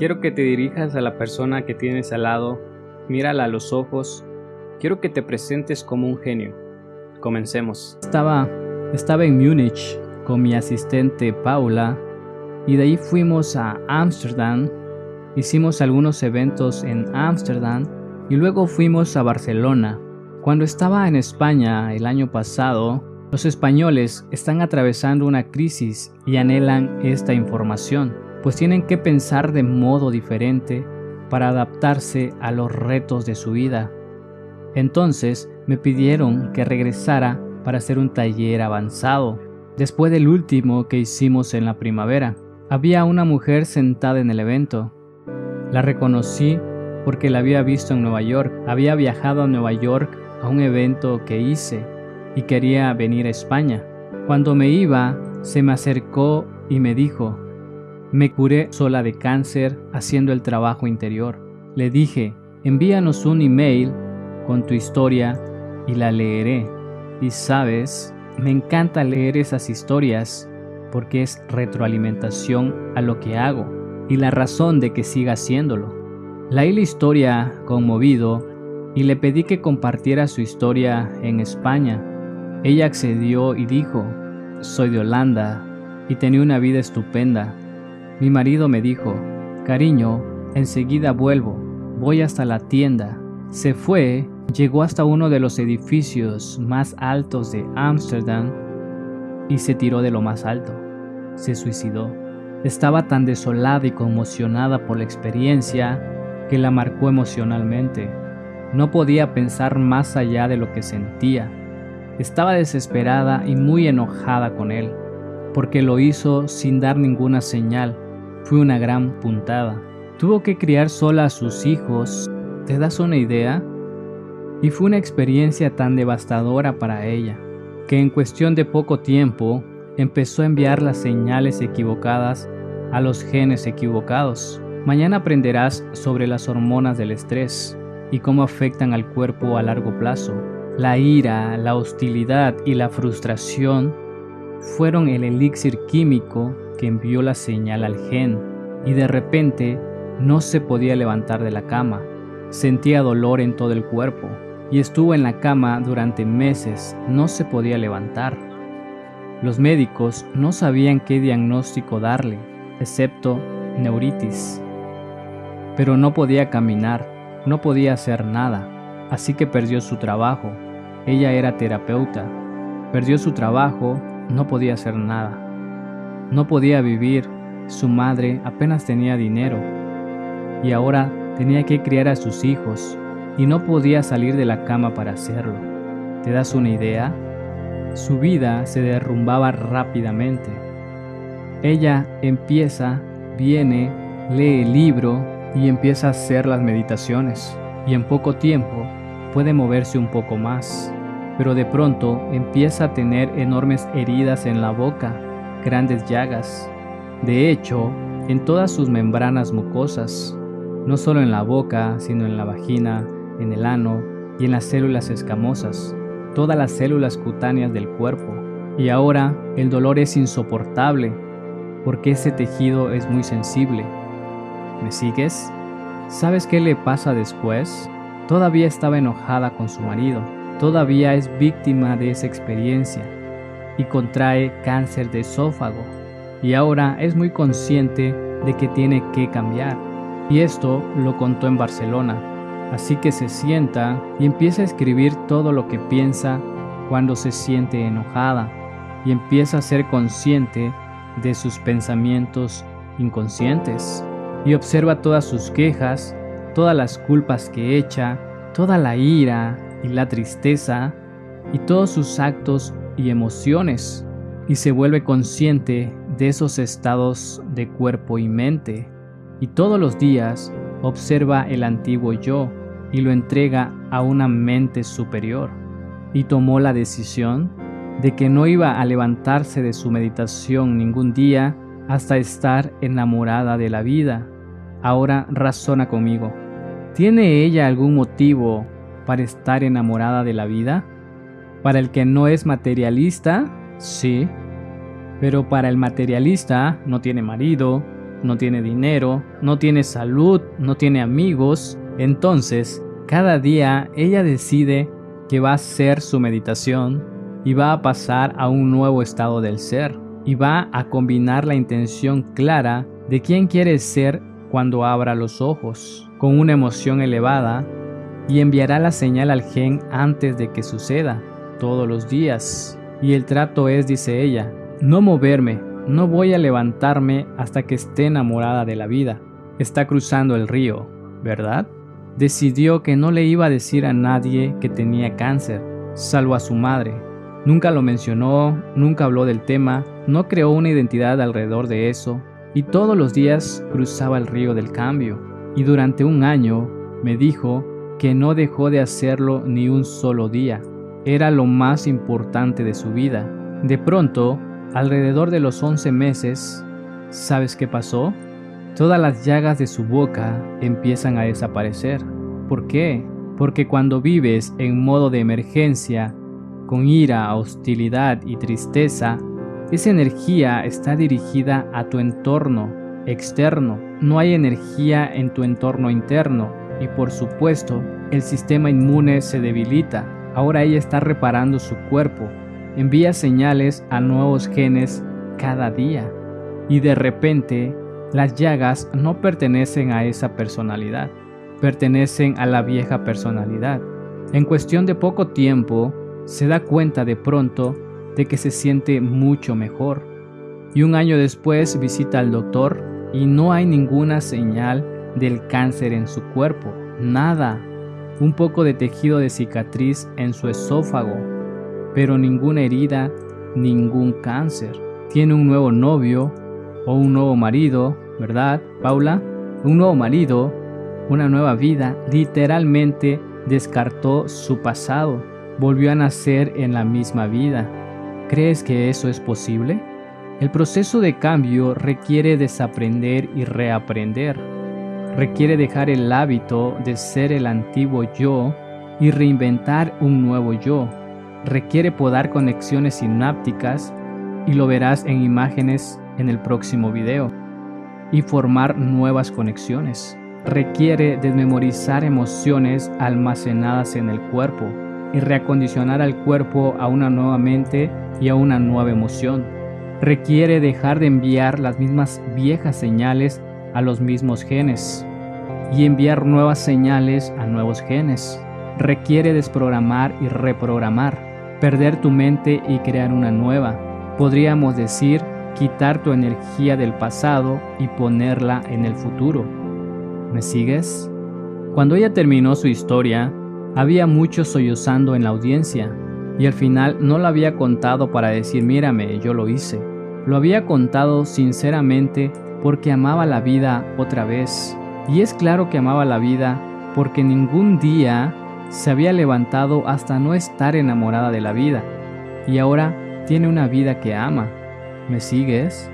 Quiero que te dirijas a la persona que tienes al lado, mírala a los ojos. Quiero que te presentes como un genio. Comencemos. Estaba en Múnich con mi asistente Paula y de ahí fuimos a Ámsterdam. Hicimos algunos eventos en Ámsterdam y luego fuimos a Barcelona. Cuando estaba en España el año pasado, los españoles están atravesando una crisis y anhelan esta información, pues tienen que pensar de modo diferente para adaptarse a los retos de su vida. Entonces me pidieron que regresara para hacer un taller avanzado. Después del último que hicimos en la primavera, había una mujer sentada en el evento. La reconocí porque la había visto en Nueva York. Había viajado a Nueva York a un evento que hice y quería venir a España. Cuando me iba, se me acercó y me dijo: me curé sola de cáncer haciendo el trabajo interior. Le dije: envíanos un email con tu historia y la leeré. Y sabes, me encanta leer esas historias porque es retroalimentación a lo que hago y la razón de que siga haciéndolo. Leí la historia conmovido y le pedí que compartiera su historia en España. Ella accedió y dijo: soy de Holanda y tenía una vida estupenda. Mi marido me dijo: cariño, enseguida vuelvo, voy hasta la tienda. Se fue, llegó hasta uno de los edificios más altos de Ámsterdam y se tiró de lo más alto. Se suicidó. Estaba tan desolada y conmocionada por la experiencia que la marcó emocionalmente. No podía pensar más allá de lo que sentía. Estaba desesperada y muy enojada con él, porque lo hizo sin dar ninguna señal. Fue una gran puntada. Tuvo que criar sola a sus hijos. ¿Te das una idea? Y fue una experiencia tan devastadora para ella, que en cuestión de poco tiempo empezó a enviar las señales equivocadas a los genes equivocados. Mañana aprenderás sobre las hormonas del estrés y cómo afectan al cuerpo a largo plazo. La ira, la hostilidad y la frustración fueron el elixir químico que envió la señal al gen, y de repente no se podía levantar de la cama. Sentía dolor en todo el cuerpo y estuvo en la cama durante meses. No se podía levantar. Los médicos no sabían qué diagnóstico darle, excepto neuritis. Pero no podía caminar, no podía hacer nada, así que perdió su trabajo. Ella era terapeuta. Perdió su trabajo, no podía hacer nada. No podía vivir, su madre apenas tenía dinero. Y ahora tenía que criar a sus hijos y no podía salir de la cama para hacerlo. ¿Te das una idea? Su vida se derrumbaba rápidamente. Ella viene, lee el libro y empieza a hacer las meditaciones. Y en poco tiempo puede moverse un poco más. Pero de pronto empieza a tener enormes heridas en la boca, grandes llagas. De hecho, en todas sus membranas mucosas. No solo en la boca, sino en la vagina, en el ano y en las células escamosas, todas las células cutáneas del cuerpo. Y ahora el dolor es insoportable, porque ese tejido es muy sensible. ¿Me sigues? ¿Sabes qué le pasa después? Todavía estaba enojada con su marido, todavía es víctima de esa experiencia y contrae cáncer de esófago. Y ahora es muy consciente de que tiene que cambiar. Y esto lo contó en Barcelona. Así que se sienta y empieza a escribir todo lo que piensa cuando se siente enojada y empieza a ser consciente de sus pensamientos inconscientes y observa todas sus quejas, todas las culpas que echa, toda la ira y la tristeza y todos sus actos y emociones, y se vuelve consciente de esos estados de cuerpo y mente. Y todos los días observa el antiguo yo y lo entrega a una mente superior. Y tomó la decisión de que no iba a levantarse de su meditación ningún día hasta estar enamorada de la vida. Ahora razona conmigo. ¿Tiene ella algún motivo para estar enamorada de la vida? Para el que no es materialista, sí. Pero para el materialista no tiene marido, no tiene dinero, no tiene salud, no tiene amigos. Entonces, cada día ella decide que va a hacer su meditación y va a pasar a un nuevo estado del ser y va a combinar la intención clara de quién quiere ser cuando abra los ojos, con una emoción elevada, y enviará la señal al gen antes de que suceda, todos los días. Y el trato es, dice ella, no moverme, no voy a levantarme hasta que esté enamorada de la vida. Está cruzando el río, ¿verdad? Decidió que no le iba a decir a nadie que tenía cáncer, salvo a su madre. Nunca lo mencionó, nunca habló del tema, no creó una identidad alrededor de eso, y todos los días cruzaba el río del cambio. Y durante un año me dijo que no dejó de hacerlo ni un solo día. Era lo más importante de su vida. De pronto, alrededor de los 11 meses, ¿sabes qué pasó? Todas las llagas de su boca empiezan a desaparecer. ¿Por qué? Porque cuando vives en modo de emergencia, con ira, hostilidad y tristeza, esa energía está dirigida a tu entorno externo. No hay energía en tu entorno interno y, por supuesto, el sistema inmune se debilita. Ahora ella está reparando su cuerpo, envía señales a nuevos genes cada día y de repente las llagas no pertenecen a esa personalidad, pertenecen a la vieja personalidad. En cuestión de poco tiempo se da cuenta de pronto de que se siente mucho mejor y un año después visita al doctor y no hay ninguna señal del cáncer en su cuerpo, nada. Un poco de tejido de cicatriz en su esófago, pero ninguna herida, ningún cáncer. Tiene un nuevo novio o un nuevo marido, ¿verdad, Paula? Un nuevo marido, una nueva vida. Literalmente descartó su pasado, volvió a nacer en la misma vida. ¿Crees que eso es posible? El proceso de cambio requiere desaprender y reaprender. Requiere dejar el hábito de ser el antiguo yo y reinventar un nuevo yo. Requiere podar conexiones sinápticas, y lo verás en imágenes en el próximo video, y formar nuevas conexiones. Requiere desmemorizar emociones almacenadas en el cuerpo y reacondicionar al cuerpo a una nueva mente y a una nueva emoción. Requiere dejar de enviar las mismas viejas señales a los mismos genes y enviar nuevas señales a nuevos genes. Requiere desprogramar y reprogramar, perder tu mente y crear una nueva. Podríamos decir, quitar tu energía del pasado y ponerla en el futuro. ¿Me sigues? Cuando ella terminó su historia, había muchos sollozando en la audiencia y al final no lo había contado para decir mírame, yo lo hice. Lo había contado sinceramente porque amaba la vida otra vez. Y es claro que amaba la vida porque ningún día se había levantado hasta no estar enamorada de la vida. Y ahora tiene una vida que ama. ¿Me sigues?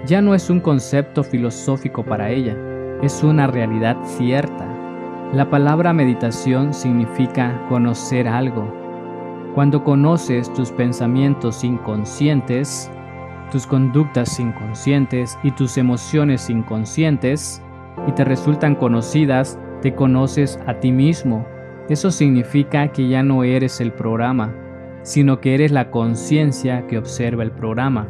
Ya no es un concepto filosófico para ella, es una realidad cierta. La palabra meditación significa conocer algo. Cuando conoces tus pensamientos inconscientes, tus conductas inconscientes y tus emociones inconscientes, y te resultan conocidas, te conoces a ti mismo. Eso significa que ya no eres el programa, sino que eres la conciencia que observa el programa.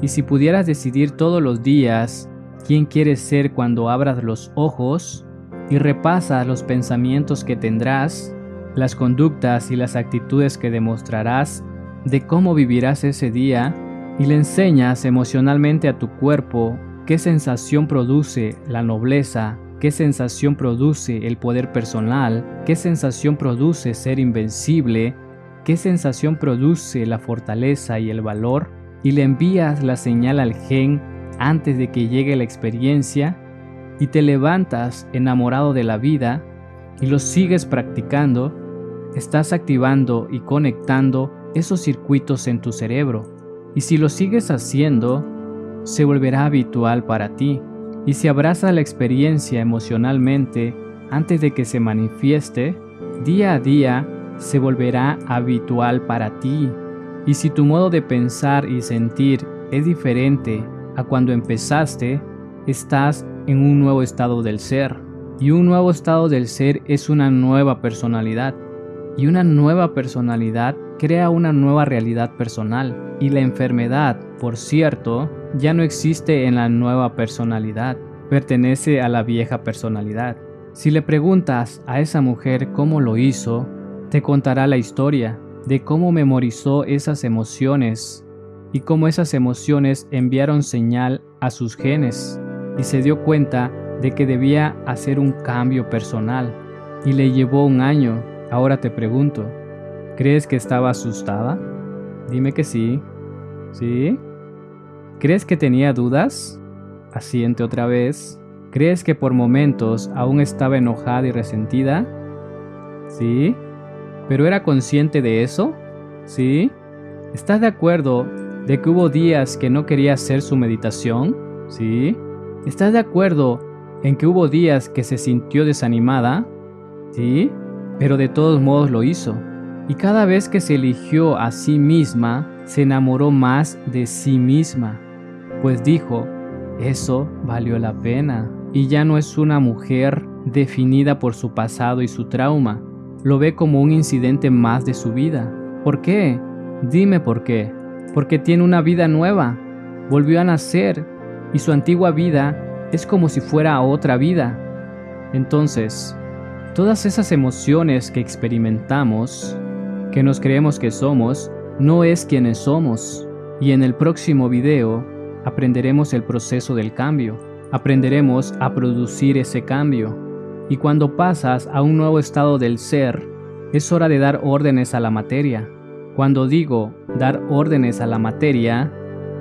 Y si pudieras decidir todos los días quién quieres ser cuando abras los ojos y repasas los pensamientos que tendrás, las conductas y las actitudes que demostrarás, de cómo vivirás ese día, y le enseñas emocionalmente a tu cuerpo qué sensación produce la nobleza, qué sensación produce el poder personal, qué sensación produce ser invencible, qué sensación produce la fortaleza y el valor, y le envías la señal al gen antes de que llegue la experiencia, y te levantas enamorado de la vida, y lo sigues practicando, estás activando y conectando esos circuitos en tu cerebro. Y si lo sigues haciendo, se volverá habitual para ti. Y si abrazas la experiencia emocionalmente antes de que se manifieste, día a día se volverá habitual para ti. Y si tu modo de pensar y sentir es diferente a cuando empezaste, estás en un nuevo estado del ser. Y un nuevo estado del ser es una nueva personalidad. Y una nueva personalidad crea una nueva realidad personal. Y la enfermedad, por cierto, ya no existe en la nueva personalidad. Pertenece a la vieja personalidad. Si le preguntas a esa mujer cómo lo hizo, te contará la historia de cómo memorizó esas emociones y cómo esas emociones enviaron señal a sus genes y se dio cuenta de que debía hacer un cambio personal y le llevó un año. Ahora te pregunto, ¿crees que estaba asustada? Dime que sí. ¿Sí? ¿Crees que tenía dudas? Asiente otra vez. ¿Crees que por momentos aún estaba enojada y resentida? ¿Sí? ¿Pero era consciente de eso? ¿Sí? ¿Estás de acuerdo de que hubo días que no quería hacer su meditación? ¿Sí? ¿Estás de acuerdo en que hubo días que se sintió desanimada? ¿Sí? Pero de todos modos lo hizo. Y cada vez que se eligió a sí misma, se enamoró más de sí misma. Pues dijo, eso valió la pena. Y ya no es una mujer definida por su pasado y su trauma. Lo ve como un incidente más de su vida. ¿Por qué? Dime por qué. Porque tiene una vida nueva. Volvió a nacer y su antigua vida es como si fuera otra vida. Entonces, todas esas emociones que experimentamos, que nos creemos que somos, no es quienes somos. Y en el próximo video aprenderemos el proceso del cambio. Aprenderemos a producir ese cambio. Y cuando pasas a un nuevo estado del ser, es hora de dar órdenes a la materia. Cuando digo dar órdenes a la materia,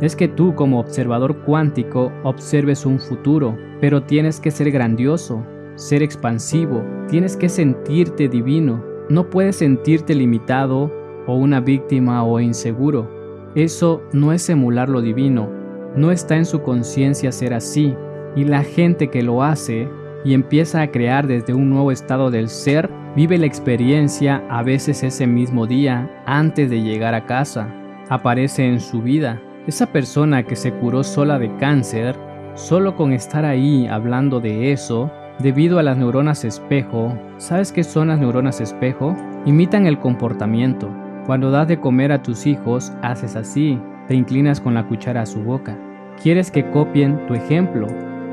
es que tú como observador cuántico observes un futuro, pero tienes que ser grandioso, ser expansivo, tienes que sentirte divino. No puedes sentirte limitado o una víctima o inseguro. Eso no es emular lo divino, no está en su conciencia ser así. Y la gente que lo hace y empieza a crear desde un nuevo estado del ser, vive la experiencia a veces ese mismo día antes de llegar a casa. Aparece en su vida. Esa persona que se curó sola de cáncer, solo con estar ahí hablando de eso, debido a las neuronas espejo. ¿Sabes qué son las neuronas espejo? Imitan el comportamiento. Cuando das de comer a tus hijos, haces así, te inclinas con la cuchara a su boca. Quieres que copien tu ejemplo.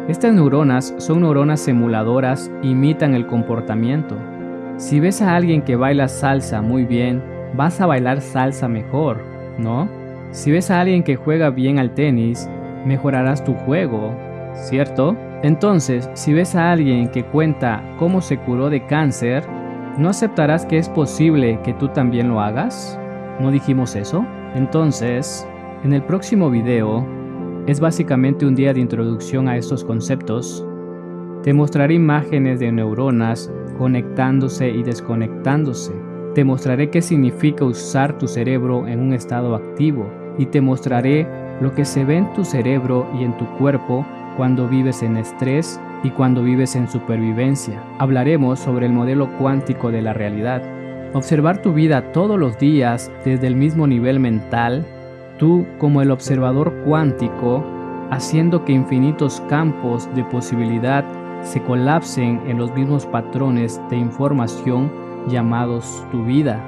Estas neuronas son neuronas emuladoras, imitan el comportamiento. Si ves a alguien que baila salsa muy bien, vas a bailar salsa mejor, ¿no? Si ves a alguien que juega bien al tenis, mejorarás tu juego, ¿cierto? Entonces, si ves a alguien que cuenta cómo se curó de cáncer, ¿no aceptarás que es posible que tú también lo hagas? ¿No dijimos eso? Entonces, en el próximo video, es básicamente un día de introducción a estos conceptos. Te mostraré imágenes de neuronas conectándose y desconectándose. Te mostraré qué significa usar tu cerebro en un estado activo y te mostraré lo que se ve en tu cerebro y en tu cuerpo cuando vives en estrés y cuando vives en supervivencia. Hablaremos sobre el modelo cuántico de la realidad. Observar tu vida todos los días desde el mismo nivel mental, tú como el observador cuántico, haciendo que infinitos campos de posibilidad se colapsen en los mismos patrones de información llamados tu vida.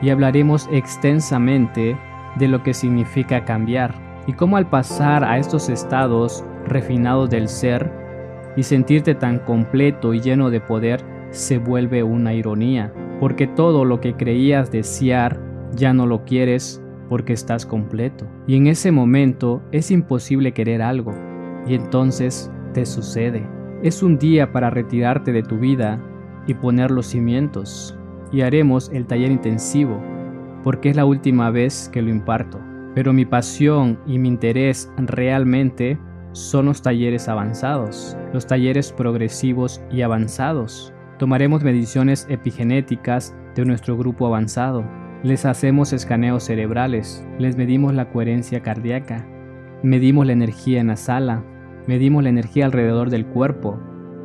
Y hablaremos extensamente de lo que significa cambiar y cómo al pasar a estos estados refinados del ser y sentirte tan completo y lleno de poder se vuelve una ironía, porque todo lo que creías desear ya no lo quieres porque estás completo. Y en ese momento es imposible querer algo y entonces te sucede. Es un día para retirarte de tu vida y poner los cimientos. Y haremos el taller intensivo porque es la última vez que lo imparto. Pero mi pasión y mi interés realmente son los talleres avanzados, los talleres progresivos y avanzados. Tomaremos mediciones epigenéticas de nuestro grupo avanzado. Les hacemos escaneos cerebrales, les medimos la coherencia cardíaca, medimos la energía en la sala, medimos la energía alrededor del cuerpo,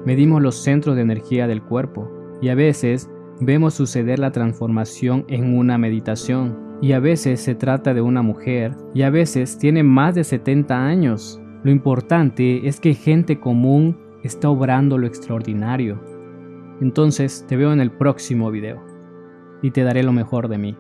medimos los centros de energía del cuerpo y a veces vemos suceder la transformación en una meditación y a veces se trata de una mujer y a veces tiene más de 70 años Lo importante es que gente común está obrando lo extraordinario. Entonces te veo en el próximo video y te daré lo mejor de mí.